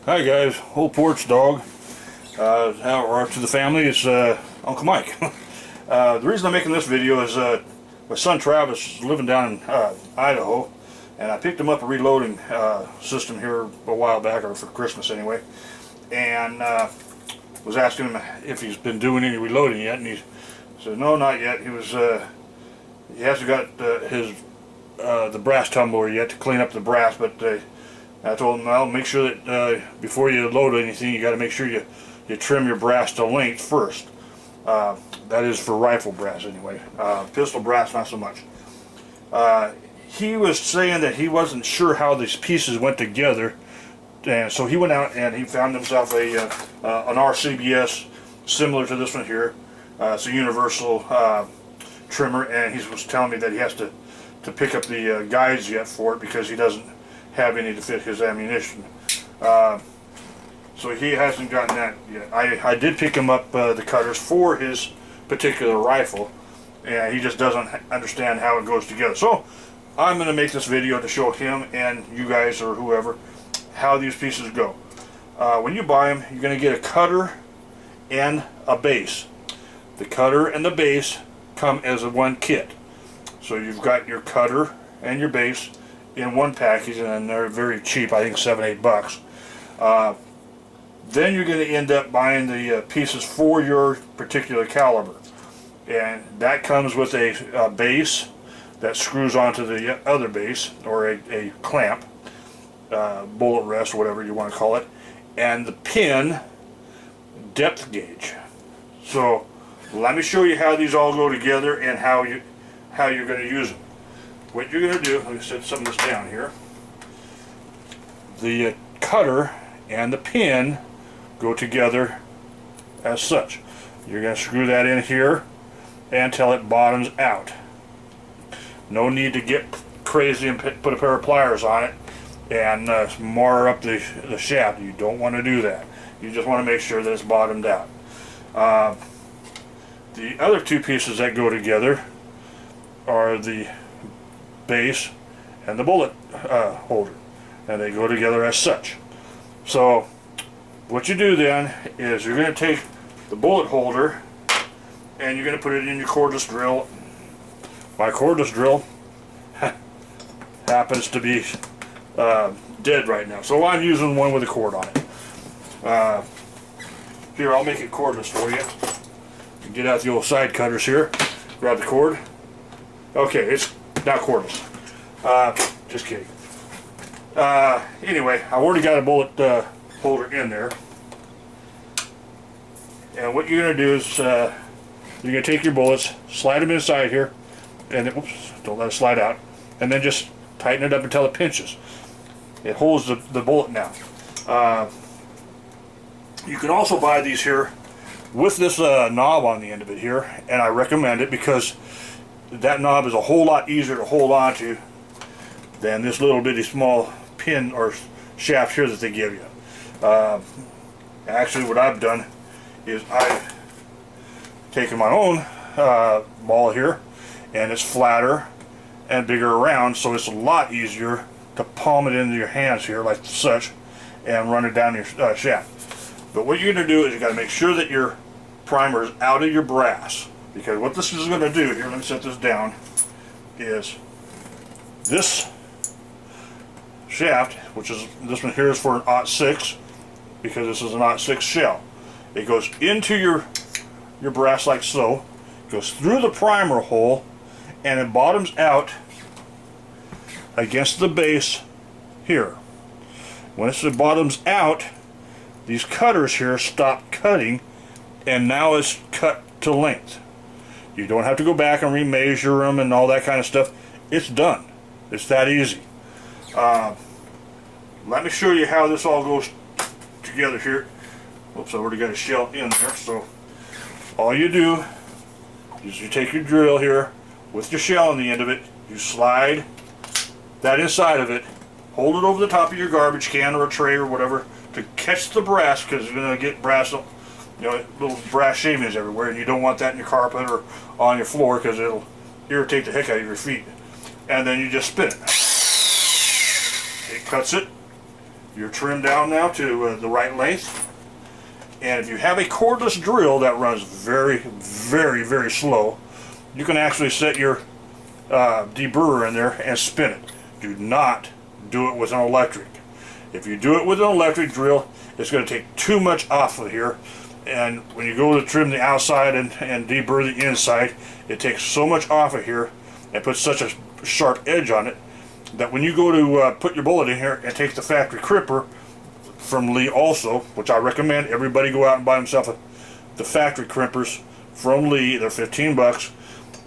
Hi guys, old porch dog. Or to the family is Uncle Mike. The reason I'm making this video is my son Travis is living down in Idaho, and I picked him up a reloading system here a while back, or for Christmas anyway, and was asking him if he's been doing any reloading yet, and he said no, not yet. He hasn't got the brass tumbler yet to clean up the brass, but I told him, well, make sure that before you load anything, you got to make sure you trim your brass to length first. That is for rifle brass anyway. Pistol brass, not so much. He was saying that he wasn't sure how these pieces went together, and so he went out and he found himself an RCBS similar to this one here. It's a universal trimmer, and he was telling me that he has to pick up the guides yet for it because he doesn't have any to fit his ammunition. So he hasn't gotten that yet. I did pick him up the cutters for his particular rifle, and he just doesn't understand how it goes together. So I'm going to make this video to show him and you guys or whoever how these pieces go. When you buy them, you're going to get a cutter and a base. The cutter and the base come as a one kit. So you've got your cutter and your base in one package, and they're very cheap, I think $7-8. Then you're going to end up buying the pieces for your particular caliber, and that comes with a base that screws onto the other base, or a clamp, bullet rest, whatever you want to call it, and the pin depth gauge. So let me show you how these all go together and how you're going to use them. What you're going to do, let me set some of this down here. The cutter and the pin go together as such. You're going to screw that in here until it bottoms out. No need to get crazy and put a pair of pliers on it and mar up the shaft. You don't want to do that. You just want to make sure that it's bottomed out. The other two pieces that go together are the base and the bullet holder, and they go together as such. So what you do then is you're going to take the bullet holder and you're going to put it in your cordless drill. My cordless drill happens to be dead right now, so I'm using one with a cord on it. Here, I'll make it cordless for you. Get out the old side cutters here, grab the cord. Okay, it's now cordless. Just kidding. Anyway, I already got a bullet holder in there. And what you're going to do is you're going to take your bullets, slide them inside here, and then, oops, don't let it slide out, and then just tighten it up until it pinches. It holds the bullet now. You can also buy these here with this knob on the end of it here, and I recommend it because that knob is a whole lot easier to hold on to than this little bitty small pin or shaft here that they give you. Actually, what I've done is I've taken my own ball here, and it's flatter and bigger around, so it's a lot easier to palm it into your hands here like such and run it down your shaft. But what you're going to do is you got to make sure that your primer is out of your brass, because what this is going to do here, let me set this down, is this shaft, which is this one here, is for an .6 because this is an .6 shell. It goes into your brass like so, goes through the primer hole, and it bottoms out against the base here. When it bottoms out, these cutters here stop cutting, and now it's cut to length. You don't have to go back and remeasure them and all that kind of stuff. It's done. It's that easy. Let me show you how this all goes together here. Oops, I already got a shell in there. So all you do is you take your drill here with your shell on the end of it, you slide that inside of it, hold it over the top of your garbage can or a tray or whatever to catch the brass, because you're going to get brass, little brass shavings everywhere, and you don't want that in your carpet or on your floor because it'll irritate the heck out of your feet. And then you just spin it. It cuts it. your trim down now to the right length. And if you have a cordless drill that runs very, very, very slow, you can actually set your deburrer in there and spin it. Do not do it with an electric. If you do it with an electric drill, it's going to take too much off of here, and when you go to trim the outside and deburr the inside, it takes so much off of here and puts such a sharp edge on it that when you go to put your bullet in here and take the factory crimper from Lee also, which I recommend everybody go out and buy themselves the factory crimpers from Lee. They're 15 bucks,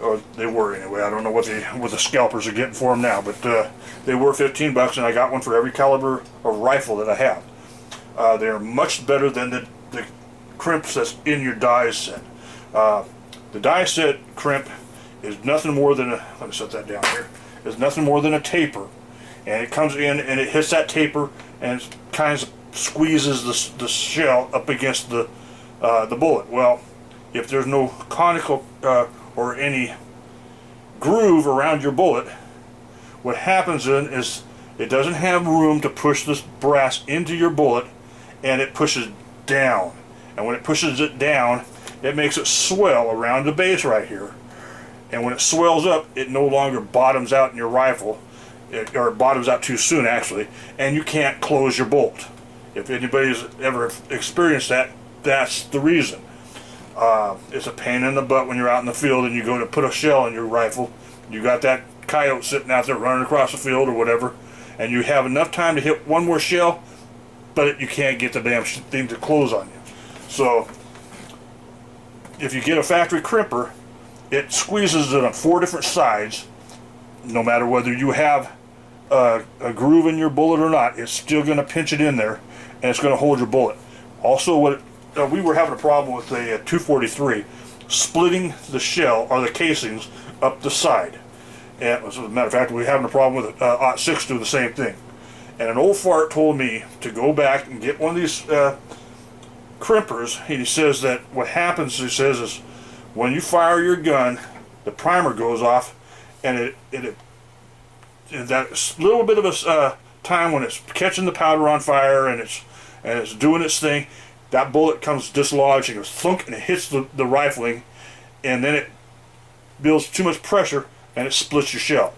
or they were anyway. I don't know what the scalpers are getting for them now, but they were 15 bucks, and I got one for every caliber of rifle that I have. They are much better than the crimps that's in your die set. The die set crimp is nothing more than a, let me set that down here, is nothing more than a taper, and it comes in and it hits that taper and kind of squeezes the shell up against the bullet. Well, if there's no conical or any groove around your bullet, what happens then is it doesn't have room to push this brass into your bullet, and it pushes down. And when it pushes it down, it makes it swell around the base right here. And when it swells up, it no longer bottoms out in your rifle, or it bottoms out too soon actually, and you can't close your bolt. If anybody's ever experienced that, that's the reason. It's a pain in the butt when you're out in the field and you go to put a shell in your rifle. You got that coyote sitting out there running across the field or whatever, and you have enough time to hit one more shell, but you can't get the damn thing to close on you. So if you get a factory crimper, it squeezes it on 4 different sides. No matter whether you have a groove in your bullet or not, it's still going to pinch it in there, and it's going to hold your bullet. Also, we were having a problem with a 243 splitting the shell or the casings up the side. And as a matter of fact, we were having a problem with a 06 doing the same thing. And an old fart told me to go back and get one of these crimpers. He says that what happens, he says, is when you fire your gun, the primer goes off, and that little bit of a time when it's catching the powder on fire and it's doing its thing, that bullet comes dislodged and goes thunk, and it hits the rifling, and then it builds too much pressure and it splits your shell.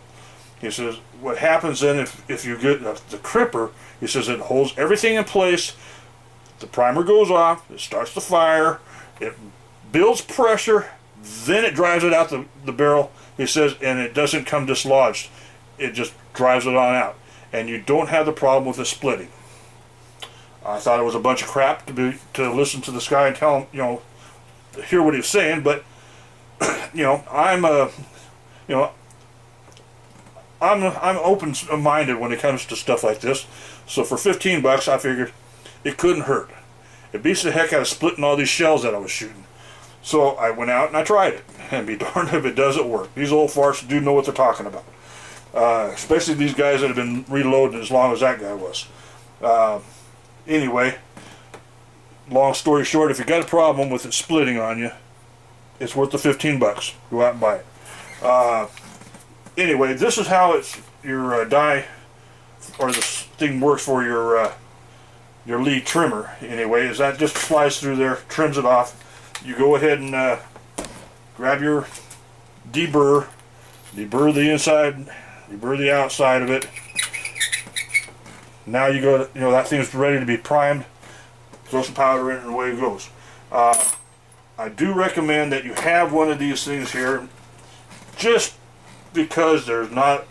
He says what happens then if you get the crimper, he says it holds everything in place. The primer goes off, it starts to fire, it builds pressure, then it drives it out the barrel, he says, and it doesn't come dislodged. It just drives it on out, and you don't have the problem with the splitting. I thought it was a bunch of crap to listen to this guy and tell him, hear what he was saying, but I'm open-minded when it comes to stuff like this. So for 15 bucks, I figured it couldn't hurt. It beats the heck out of splitting all these shells that I was shooting. So I went out and I tried it, and be darned if it doesn't work. These old farts do know what they're talking about. Especially these guys that have been reloading as long as that guy was. Anyway, long story short, if you got a problem with it splitting on you, it's worth the 15 bucks. Go out and buy it. Anyway, this is how your die or the thing works for your Lee trimmer. Anyway, is that just slides through there, trims it off. You go ahead and grab your deburr the inside, deburr the outside of it. Now you go, that thing's ready to be primed. Throw some powder in, and away it goes. I do recommend that you have one of these things here, just because there's not,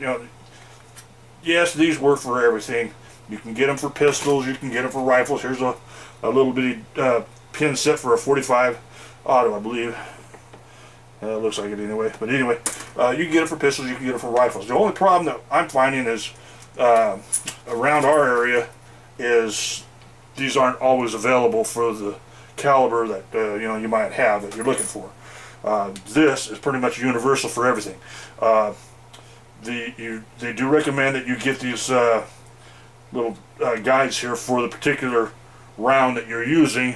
yes, these work for everything. You can get them for pistols, you can get them for rifles. Here's a little bitty pin set for a 45 auto, I believe. It looks like it anyway. But anyway, you can get it for pistols, you can get it for rifles. The only problem that I'm finding is around our area is these aren't always available for the caliber that you might have that you're looking for. This is pretty much universal for everything. They do recommend that you get these little guides here for the particular round that you're using,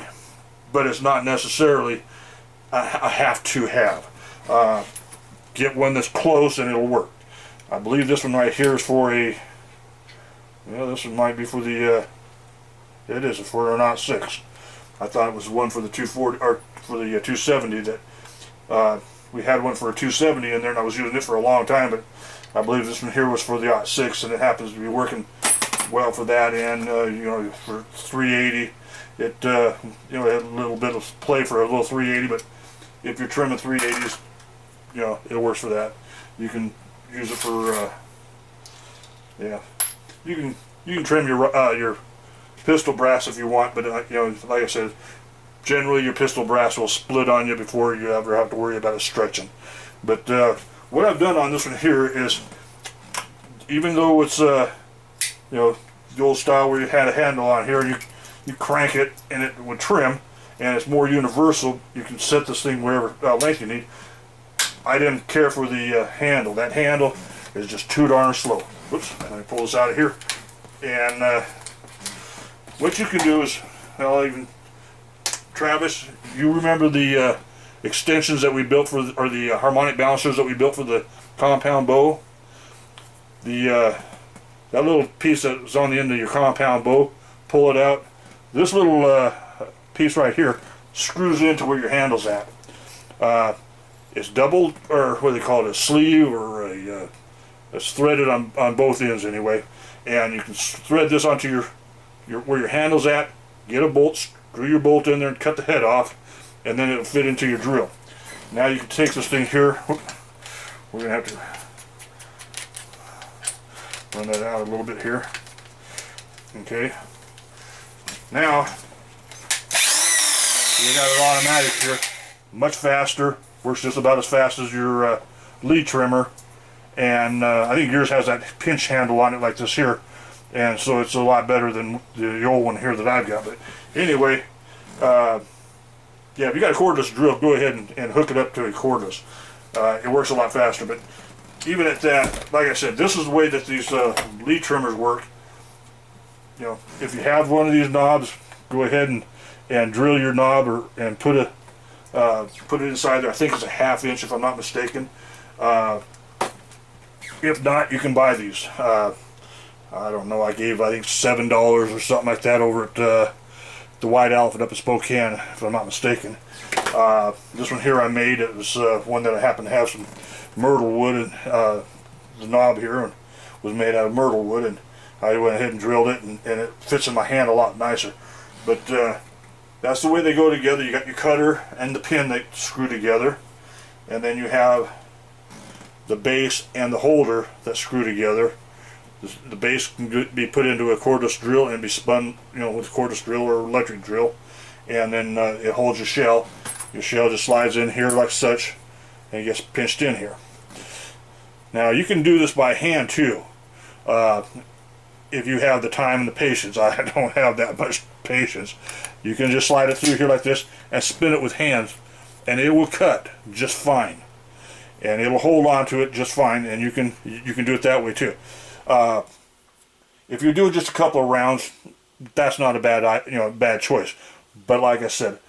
but it's not necessarily a have to have. Get one that's close and it'll work. I believe this one right here is for this one might be for the It is for an 06. I thought it was one for the 240 or for the 270 that we had one for a 270 in there, and I was using it for a long time. But I believe this one here was for the 06, and it happens to be working well for that. And you know, for 380, it you know, it had a little bit of play for a little 380. But if you're trimming 380s, you know, it works for that. You can use it for yeah. You can trim your pistol brass if you want, but you know, like I said, generally your pistol brass will split on you before you ever have to worry about it stretching. But what I've done on this one here is, even though it's you know, the old style where you had a handle on here, you crank it and it would trim, and it's more universal. You can set this thing wherever length you need. I didn't care for the handle. That handle is just too darn slow. Whoops, let me pull this out of here. And what you can do is, well, even Travis, you remember the extensions that we built for, or the harmonic balancers that we built for the compound bow? The that little piece that was on the end of your compound bow, pull it out. This little piece right here screws into where your handle's at. It's doubled, or what do they call it, a sleeve, or it's threaded on both ends anyway. And you can thread this onto your where your handle's at, get a bolt, screw your bolt in there and cut the head off, and then it'll fit into your drill. Now you can take this thing here, we're going to have to run that out a little bit here. Okay. Now, you got it automatic here, much faster, works just about as fast as your lead trimmer. And I think yours has that pinch handle on it like this here, and so it's a lot better than the old one here that I've got. But anyway, yeah, if you got a cordless drill, go ahead and hook it up to a cordless. It works a lot faster. But even at that, like I said, this is the way that these lead trimmers work. You know, if you have one of these knobs, go ahead and drill your knob and put it inside there. I think it's a 1/2 inch if I'm not mistaken. If not, you can buy these. I don't know, I think $7 or something like that over at the White Elephant up in Spokane, if I'm not mistaken. This one here I made, it was one that I happened to have some myrtle wood, and the knob here was made out of myrtle wood, and I went ahead and drilled it, and it fits in my hand a lot nicer. But that's the way they go together. You got your cutter and the pin that screw together, and then you have the base and the holder that screw together. The base can be put into a cordless drill and be spun, you know, with a cordless drill or electric drill, and then it holds your shell. Your shell just slides in here like such, and it gets pinched in here. Now you can do this by hand too, if you have the time and the patience. I don't have that much patience. You can just slide it through here like this and spin it with hands, and it will cut just fine. And it'll hold on to it just fine, and you can do it that way too. If you're doing just a couple of rounds, that's not a bad choice. But like I said,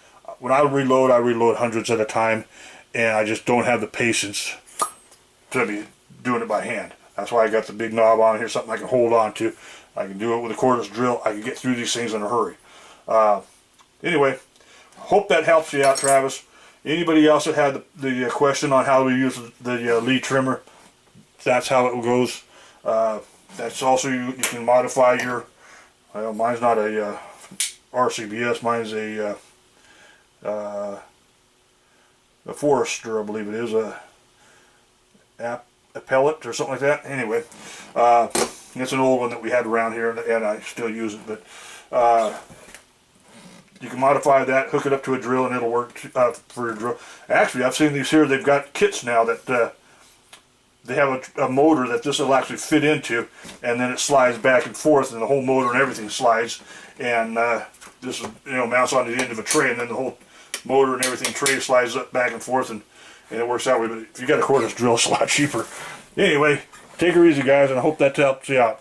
when I reload hundreds at a time, and I just don't have the patience to be doing it by hand. That's why I got the big knob on here, something I can hold on to. I can do it with a cordless drill. I can get through these things in a hurry. Anyway, hope that helps you out, Travis. Anybody else that had the question on how to use the lead trimmer, that's how it goes. That's also, you can modify your, well, mine's not a RCBS, mine's a Forester, I believe it is, a pellet or something like that. Anyway, it's an old one that we had around here, and I still use it. But you can modify that, hook it up to a drill, and it'll work for your drill. Actually, I've seen these here. They've got kits now that they have a motor that this will actually fit into, and then it slides back and forth, and the whole motor and everything slides. And this, mounts on the end of a tray, and then the whole motor and everything tray slides up back and forth, and it works that way. But if you got a cordless drill, it's a lot cheaper. Anyway, take her easy, guys, and I hope that helps you out.